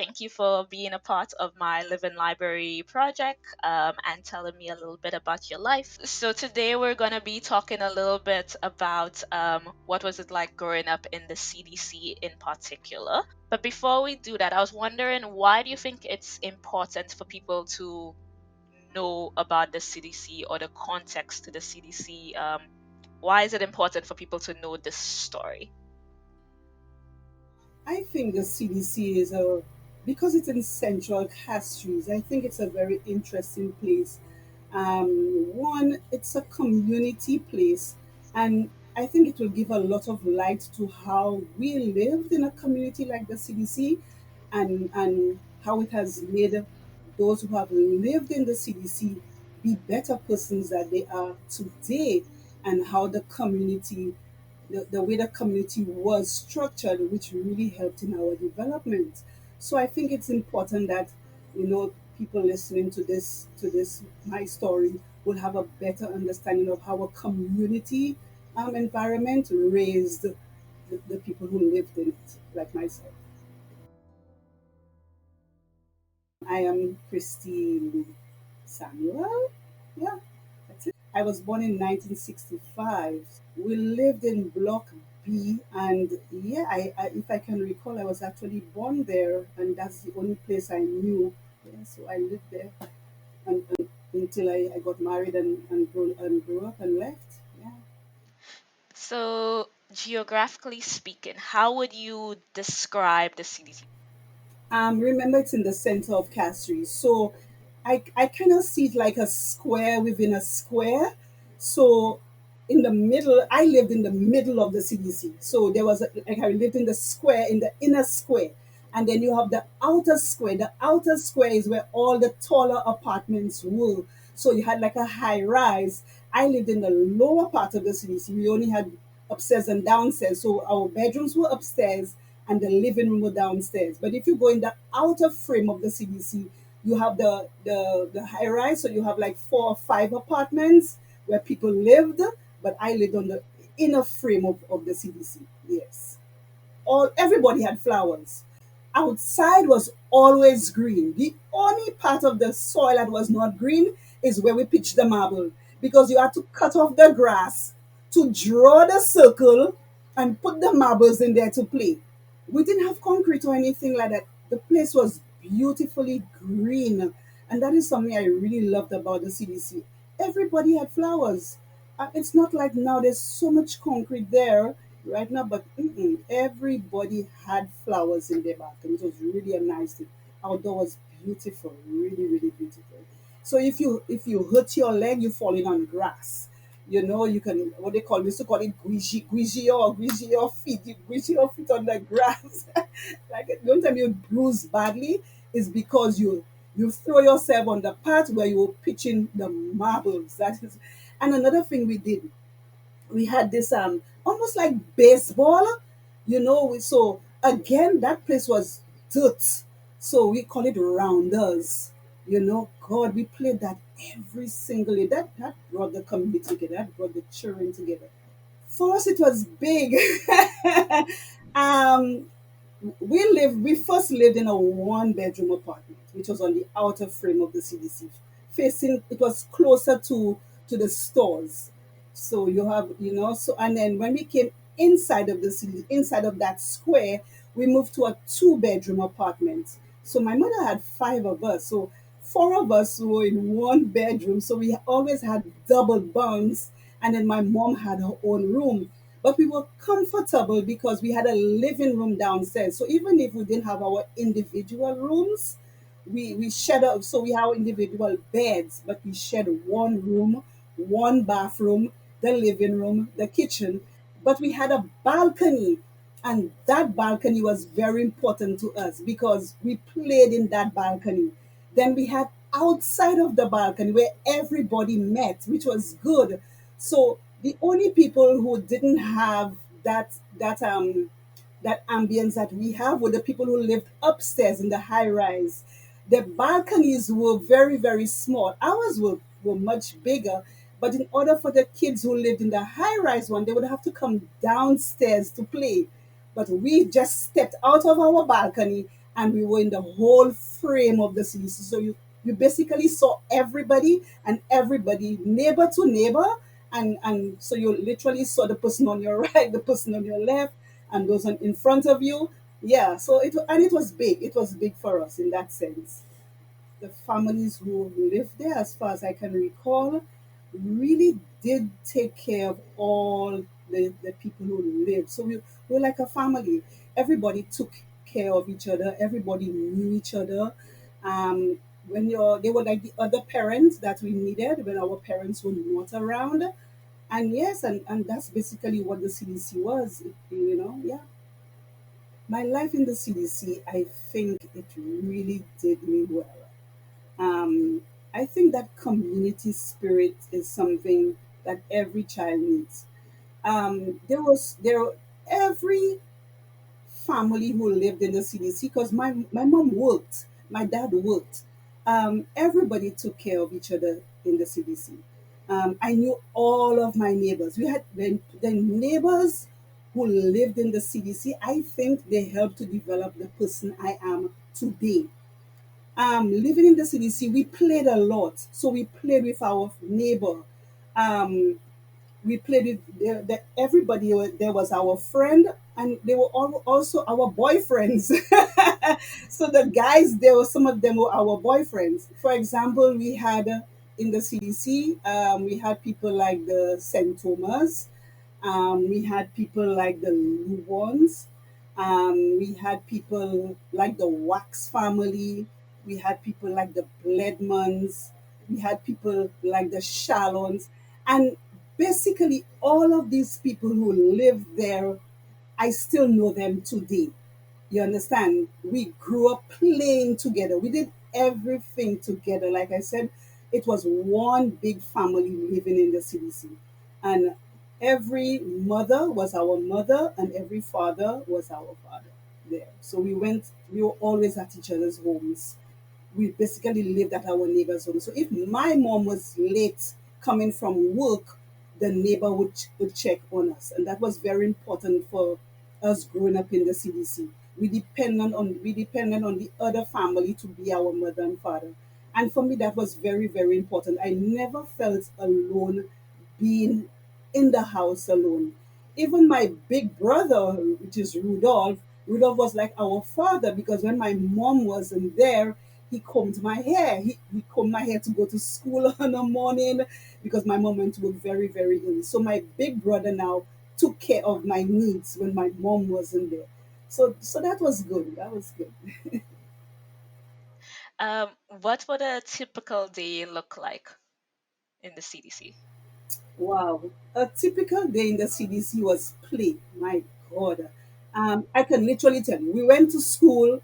Thank you for being a part of my Living Library project and telling me a little bit about your life. So, today we're going to be talking a little bit about what was it like growing up in the CDC in particular. But before we do that, I was wondering, why do you think it's important for people to know about the CDC or the context to the CDC? Why is it important for people to know this story? I think the CDC is a because it's in Central Castries. I think it's a very interesting place. One, it's a community place, and I think it will give a lot of light to how we lived in a community like the CDC, and how it has made those who have lived in the CDC be better persons that they are today, and how the way the community was structured, which really helped in our development. So I think it's important that people listening to this my story will have a better understanding of how a community environment raised the people who lived in it, like myself. I am Christine Samuel. Yeah, that's it. I was born in 1965. We lived in Block B, and yeah, if I can recall, I was actually born there, and that's the only place I knew. Yeah, so I lived there until I got married and grew up and left. Yeah. So, geographically speaking, how would you describe the CDC? Remember, it's in the center of Castries. So I kind of see it like a square within a square. So in the middle, I lived in the middle of the CDC. So there was, like, I lived in the square, in the inner square. And then you have the outer square. The outer square is where all the taller apartments were. So you had like a high rise. I lived in the lower part of the CDC. We only had upstairs and downstairs. So our bedrooms were upstairs and the living room were downstairs. But if you go in the outer frame of the CDC, you have the high rise. So you have like 4 or 5 apartments where people lived. But I lived on the inner frame of the CDC. Yes. Everybody had flowers. Outside was always green. The only part of the soil that was not green is where we pitched the marble, because you had to cut off the grass to draw the circle and put the marbles in there to play. We didn't have concrete or anything like that. The place was beautifully green, and that is something I really loved about the CDC. Everybody had flowers. It's not like now there's so much concrete there right now, but everybody had flowers in their bathroom. It was really a nice thing. Outdoor was beautiful, really, really beautiful. So if you hurt your leg, you're falling on grass. You can, what they call, we used to call it guiji your feet. You guiji your feet on the grass. Like the only time you bruise badly is because you throw yourself on the part where you were pitching the marbles. That is, and another thing we did, we had this almost like baseball, so again that place was dirt, so we call it rounders. God, we played that every single day. That brought the community together, that brought the children together. For us it was big. um we first lived in a 1 bedroom apartment, which was on the outer frame of the CDC, facing, it was closer to the stores. So you have, so, and then when we came inside of the city, inside of that square, we moved to a 2 bedroom apartment. So my mother had 5 of us. So 4 of us were in 1 bedroom. So we always had double bunks. And then my mom had her own room. But we were comfortable because we had a living room downstairs. So even if we didn't have our individual rooms, we shared out. So we have individual beds, but we shared one room, one bathroom, the living room, the kitchen. But we had a balcony, and that balcony was very important to us because we played in that balcony. Then we had outside of the balcony where everybody met, which was good. So the only people who didn't have that ambience that we have were the people who lived upstairs in the high rise. The balconies were very, very small. Ours were much bigger, but in order for the kids who lived in the high rise one, they would have to come downstairs to play. But we just stepped out of our balcony and we were in the whole frame of the CDC. So you basically saw everybody and everybody, neighbor to neighbor, and so you literally saw the person on your right, the person on your left, and those in front of you. Yeah, so it was big. It was big for us in that sense. The families who lived there, as far as I can recall, really did take care of all the people who lived. So we were like a family. Everybody took care of each other. Everybody knew each other. Um, they were like the other parents that we needed when our parents were not around. And yes, and that's basically what the CDC was. Yeah. My life in the CDC, I think it really did me well. um, I think that community spirit is something that every child needs. There every family who lived in the CDC, because my mom worked, my dad worked. Everybody took care of each other in the CDC. I knew all of my neighbors. We had the neighbors who lived in the CDC. I think they helped to develop the person I am today. Living in the CDC, we played a lot. So we played with our neighbor. Um, we played with everybody. There was our friend, and they were all also our boyfriends. So the guys, there were some of them were our boyfriends. For example, we had in the CDC, we had people like the St. Thomas. We had people like the Luwans. We had people like the Wax family. We had people like the Bledmans. We had people like the Shallons. And basically, all of these people who live there, I still know them today. You understand? We grew up playing together. We did everything together. Like I said, it was one big family living in the CDC. And every mother was our mother, and every father was our father there. So we were always at each other's homes. We basically lived at our neighbor's home. So if my mom was late coming from work, the neighbor would check on us. And that was very important for us growing up in the CDC. We depended on the other family to be our mother and father. And for me, that was very, very important. I never felt alone being in the house alone. Even my big brother, which is Rudolph was like our father, because when my mom wasn't there, he combed my hair. He combed my hair to go to school in the morning because my mom went to work very, very early. So my big brother now took care of my needs when my mom wasn't there. So that was good. That was good. What would a typical day look like in the CDC? Wow. A typical day in the CDC was play. My God. I can literally tell you, we went to school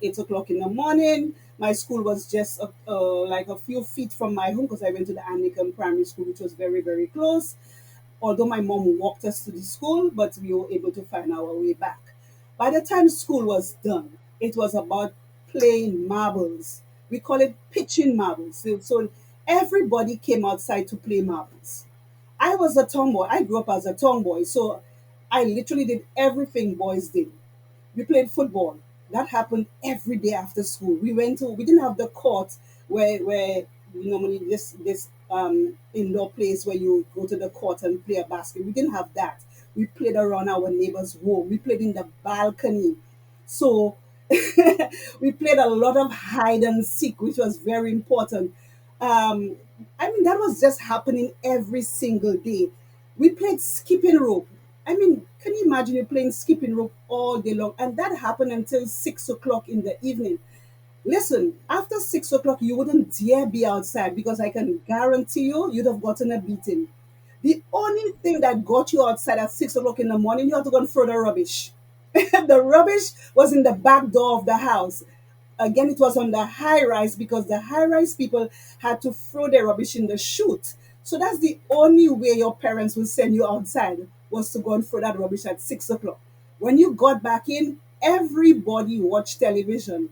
8 o'clock in the morning. My school was just like a few feet from my home because I went to the Anglican primary school, which was very, very close. Although my mom walked us to the school, but we were able to find our way back. By the time school was done, it was about playing marbles. We call it pitching marbles. So everybody came outside to play marbles. I was a tomboy. I grew up as a tomboy, so I literally did everything boys did. We played football. That happened every day after school. We didn't have the court where we normally this indoor place where you go to the court and play a basket. We didn't have that. We played around our neighbor's home. We played in the balcony. So we played a lot of hide and seek, which was very important. Um, I mean, that was just happening every single day. We played skipping rope. I mean, can you imagine you playing skipping rope all day long? And that happened until 6 o'clock in the evening. Listen, after 6 o'clock, you wouldn't dare be outside because I can guarantee you'd have gotten a beating. The only thing that got you outside at 6 o'clock in the morning, you had to go and throw the rubbish. The rubbish was in the back door of the house. Again, it was on the high rise because the high rise people had to throw their rubbish in the chute. So that's the only way your parents would send you outside, was to go and throw that rubbish at 6 o'clock. When you got back in, everybody watched television.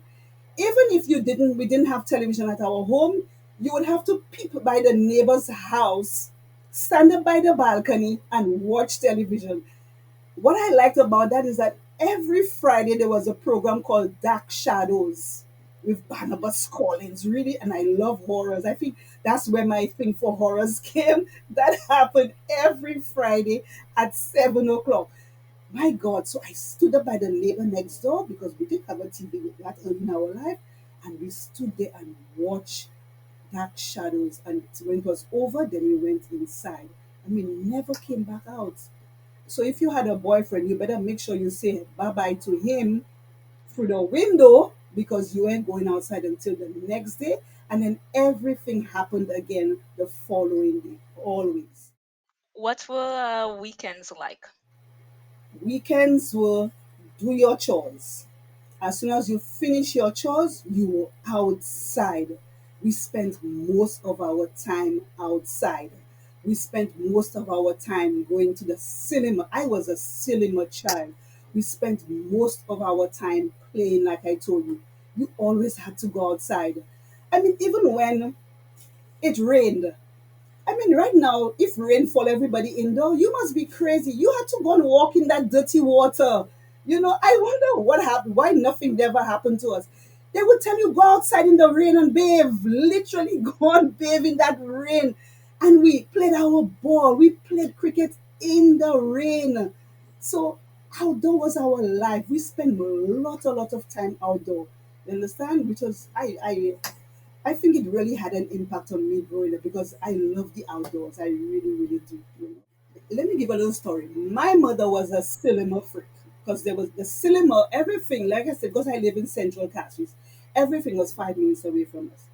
Even if we didn't have television at our home, you would have to peep by the neighbor's house, stand up by the balcony and watch television. What I liked about that is that Every Friday there was a program called Dark Shadows with Barnabas Collins, really, and I love horrors. I think that's where my thing for horrors came. That happened every Friday at 7 o'clock. My God, so I stood up by the neighbor next door because we didn't have a TV that early in our life, and we stood there and watched Dark Shadows. And when it was over, then we went inside. And we never came back out. So if you had a boyfriend, you better make sure you say bye bye to him through the window because you ain't going outside until the next day. And then everything happened again the following day, always. What were weekends like? Weekends were do your chores. As soon as you finish your chores, you were outside. We spent most of our time outside. We spent most of our time going to the cinema. I was a cinema child. We spent most of our time playing, like I told you. You always had to go outside. I mean, even when it rained, I mean, right now, if rain fall everybody indoor, you must be crazy. You had to go and walk in that dirty water. I wonder what happened, why nothing never happened to us. They would tell you go outside in the rain and bathe, literally go and bathe in that rain. And we played our ball. We played cricket in the rain. So outdoor was our life. We spent a lot of time outdoor. You understand? Which was I think it really had an impact on me growing up because I love the outdoors. I really, really do. Let me give a little story. My mother was a cinema freak because there was the cinema, everything, like I said, because I live in Central Castries, everything was 5 minutes away from us.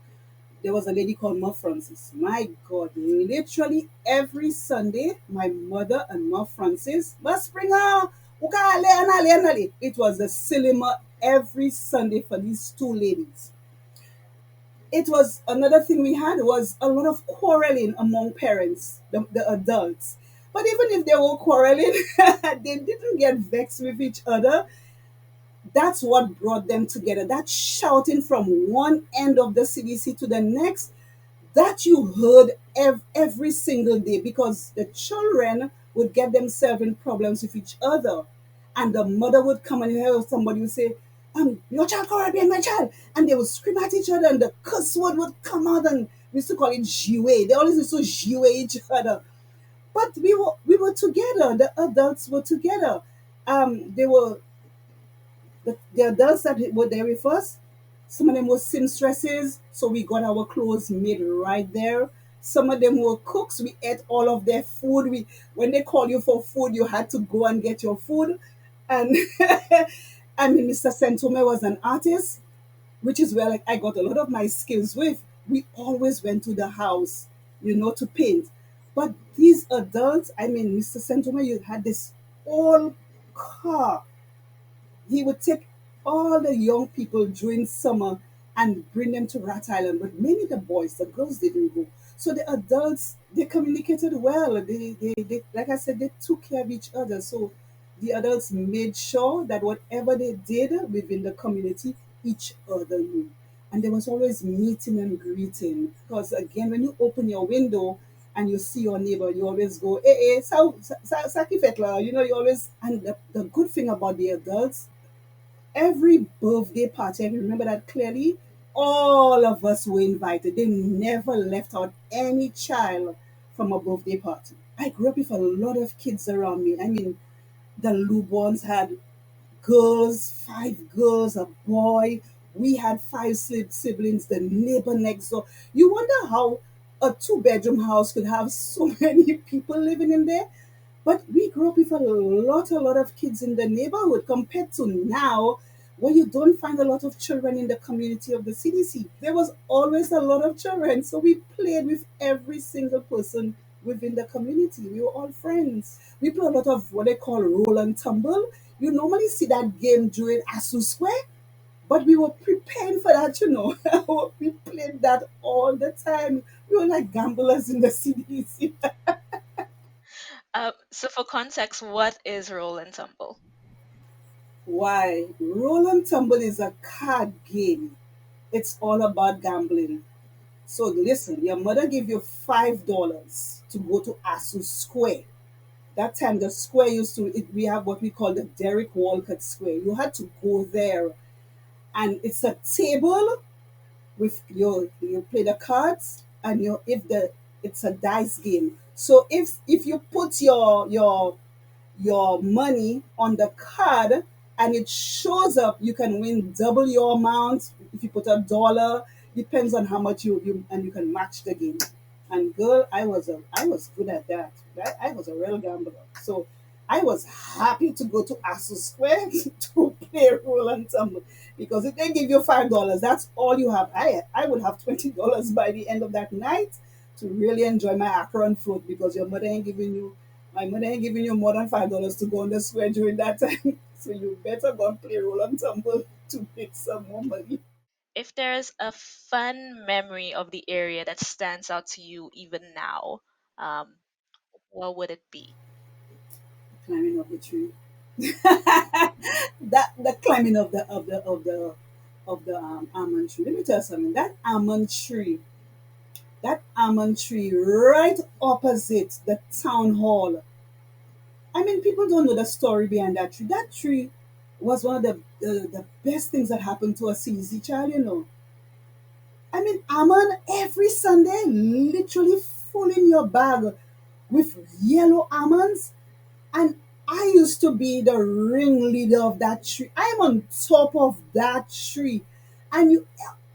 There was a lady called Ma Francis. My God, literally every Sunday, my mother and Ma Francis, must bring her. It was a cinema every Sunday for these two ladies. It was another thing we had was a lot of quarreling among parents, the adults. But even if they were quarreling, they didn't get vexed with each other. That's what brought them together. That shouting from one end of the CDC to the next, that you heard every single day because the children would get themselves in problems with each other. And the mother would come and hear somebody would say, your child correct me, my child. And they would scream at each other and the cuss word would come out and we used to call it jiwe. They always used to jiwe each other. But we were together. The adults were together. They were the adults that were there with us, some of them were seamstresses, so we got our clothes made right there. Some of them were cooks. We ate all of their food. When they call you for food, you had to go and get your food. And I mean, Mr. Sentome was an artist, which is where like I got a lot of my skills with. We always went to the house, to paint. But these adults, I mean, Mr. Sentome, you had this old car. He would take all the young people during summer and bring them to Rat Island. But mainly the boys, the girls didn't go. So the adults, they communicated well. They like I said, they took care of each other. So the adults made sure that whatever they did within the community, each other knew. And there was always meeting and greeting. Because again, when you open your window and you see your neighbor, you always go, hey, hey, Saki Fetla, you always, and the good thing about the adults, every birthday party, I can remember that clearly. All of us were invited. They never left out any child from a birthday party. I grew up with a lot of kids around me. I mean, the Lubons had girls, 5 girls, a boy. We had 5 siblings, the neighbor next door. You wonder how a two-bedroom house could have so many people living in there. But we grew up with a lot of kids in the neighborhood compared to now, where you don't find a lot of children in the community of the CDC. There was always a lot of children, so we played with every single person within the community. We were all friends. We play a lot of what they call roll and tumble. You normally see that game during Asu Square, but we were preparing for that. We played that all the time. We were like gamblers in the CDC. So for context, what is roll and tumble? Why? Roll and Tumble is a card game. It's all about gambling. So listen, your mother gave you $5 to go to Asu Square. That time the square used to we have what we call the Derek Walcott Square. You had to go there, and it's a table with you play the cards, and you if the it's a dice game. So if you put your money on the card and it shows up, you can win double your amount. If you put $1, depends on how much you and you can match the game. And girl, I was good at that. I was a real gambler. So I was happy to go to Asu Square to play roll and tumble because if they give you $5, that's all you have. I would have $20 by the end of that night to really enjoy my akra and float because your mother ain't giving you my mother ain't giving you more than $5 to go on the square during that time. So you better go and play roll and tumble to make some more money. If there's a fun memory of the area that stands out to you even now, um, what would it be? Climbing up the tree. That the climbing of the almond tree. Let me tell you something. That almond tree right opposite the town hall. I mean, people don't know the story behind that tree. That tree was one of the best things that happened to a CDC child. I mean, almond every Sunday, literally full in your bag with yellow almonds. And I used to be the ringleader of that tree. I'm on top of that tree. And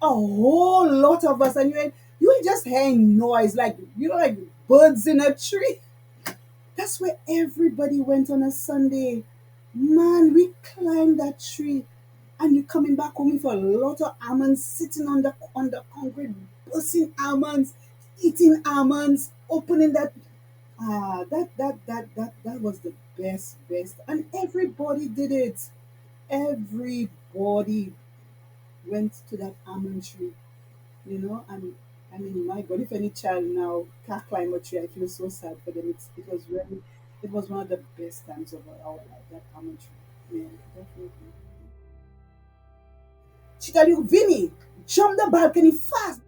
a whole lot of us, and you ain't just hearing noise like birds in a tree. That's where everybody went on a Sunday. Man, we climbed that tree, and you coming back home with a lot of almonds sitting on the concrete, busting almonds, eating almonds, opening that. That was the best, and everybody did it. Everybody went to that almond tree. And I mean, my God, if any child now can't climb a tree, I feel so sad for them. It was one of the best times of our life. That almond tree, yeah, definitely. She tell you, Vinny, jump the balcony fast.